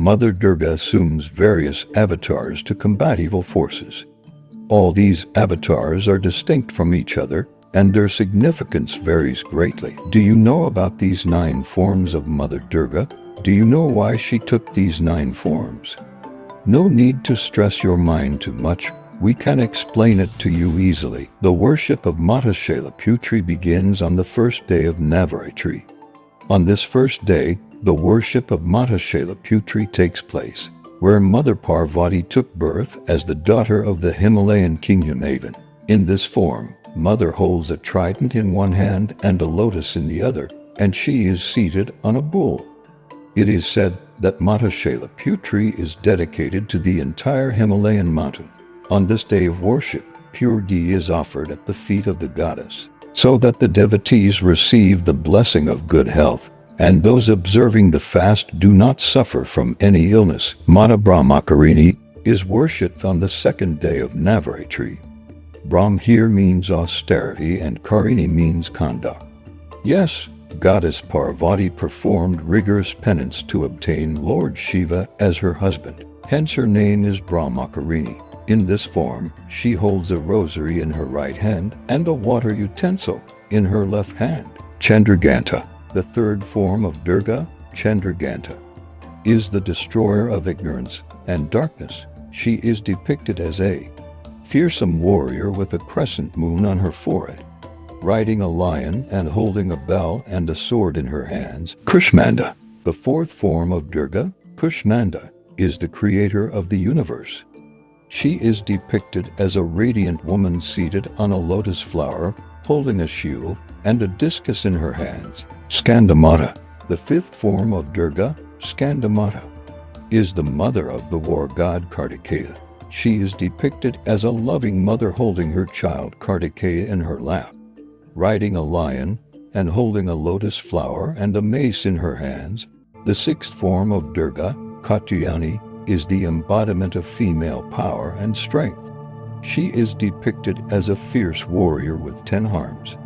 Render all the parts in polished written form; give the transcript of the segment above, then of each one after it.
Mother Durga assumes various avatars to combat evil forces. All these avatars are distinct from each other, and their significance varies greatly. Do you know about these 9 forms of Mother Durga? Do you know why she took these 9 forms? No need to stress your mind too much. We can explain it to you easily. The worship of Mata Shailaputri begins on the first day of Navratri. On this first day, the worship of Mata Shailaputri takes place, where Mother Parvati took birth as the daughter of the Himalayan king Himavan. In this form, Mother holds a trident in one hand and a lotus in the other, and she is seated on a bull. It is said that Mata Shailaputri is dedicated to the entire Himalayan mountain. On this day of worship, pure ghee is offered at the feet of the goddess, so that the devotees receive the blessing of good health, and those observing the fast do not suffer from any illness. Mata Brahmakarini is worshipped on the second day of Navratri. Brahm here means austerity and Karini means conduct. Yes, Goddess Parvati performed rigorous penance to obtain Lord Shiva as her husband. Hence her name is Brahmakarini. In this form, she holds a rosary in her right hand and a water utensil in her left hand. Chandraghanta, the third form of Durga, Chandraghanta, is the destroyer of ignorance and darkness. She is depicted as a fearsome warrior with a crescent moon on her forehead, riding a lion and holding a bell and a sword in her hands. Kushmanda, the fourth form of Durga, Kushmanda, is the creator of the universe. She is depicted as a radiant woman seated on a lotus flower, holding a shield and a discus in her hands. Skandamata, the fifth form of Durga, Skandamata, is the mother of the war god Kartikeya. She is depicted as a loving mother holding her child Kartikeya in her lap, riding a lion and holding a lotus flower and a mace in her hands. The sixth form of Durga, Katyayani, is the embodiment of female power and strength. She is depicted as a fierce warrior with 10 arms,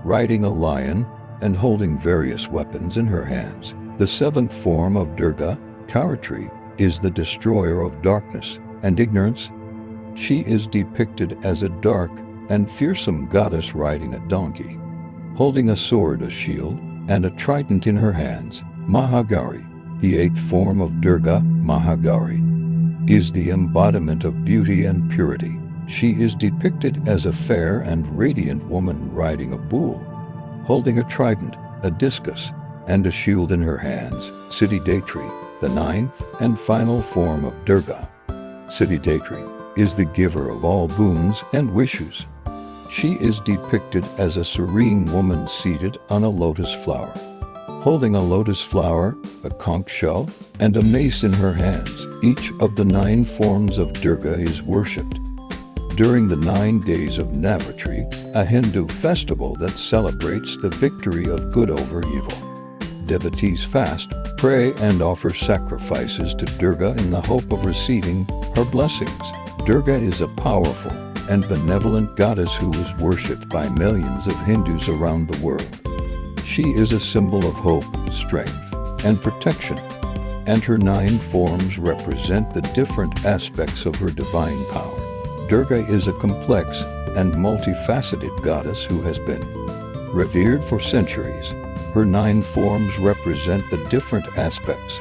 riding a lion and holding various weapons in her hands. The seventh form of Durga, Kavitri, is the destroyer of darkness and ignorance. She is depicted as a dark and fearsome goddess riding a donkey, holding a sword, a shield, and a trident in her hands. MahaKali, the eighth form of Durga, MahaKali, is the embodiment of beauty and purity. She is depicted as a fair and radiant woman riding a bull, holding a trident, a discus, and a shield in her hands. Siddhidatri, the ninth and final form of Durga, Siddhidatri, is the giver of all boons and wishes. She is depicted as a serene woman seated on a lotus flower, holding a lotus flower, a conch shell, and a mace in her hands. Each of the 9 forms of Durga is worshipped during the 9 days of Navratri, a Hindu festival that celebrates the victory of good over evil. Devotees fast, pray, and offer sacrifices to Durga in the hope of receiving her blessings. Durga is a powerful and benevolent goddess who is worshipped by millions of Hindus around the world. She is a symbol of hope, strength, and protection, and her 9 forms represent the different aspects of her divine power. Durga is a complex and multifaceted goddess who has been revered for centuries. Her 9 forms represent the different aspects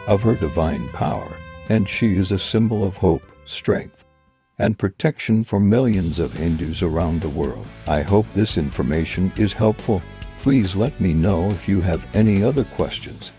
of her divine power, and she is a symbol of hope, strength, and protection for millions of Hindus around the world. I hope this information is helpful. Please let me know if you have any other questions.